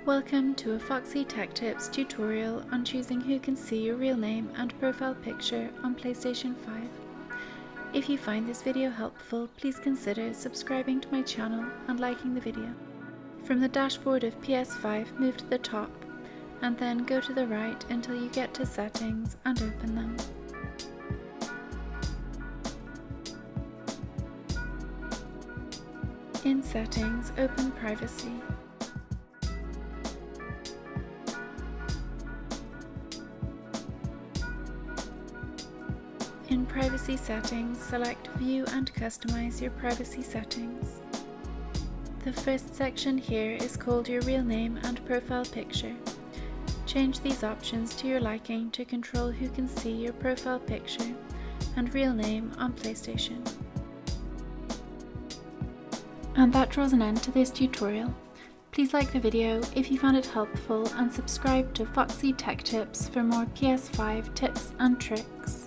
Welcome to a Foxy Tech Tips tutorial on choosing who can see your real name and profile picture on PlayStation 5. If you find this video helpful, please consider subscribing to my channel and liking the video. From the dashboard of PS5, move to the top and then go to the right until you get to Settings and open them. In Settings, open Privacy. In Privacy Settings, select View and customize your privacy settings. The first section here is called your real name and profile picture. Change these options to your liking to control who can see your profile picture and real name on PlayStation. And that draws an end to this tutorial. Please like the video if you found it helpful and subscribe to Foxy Tech Tips for more PS5 tips and tricks.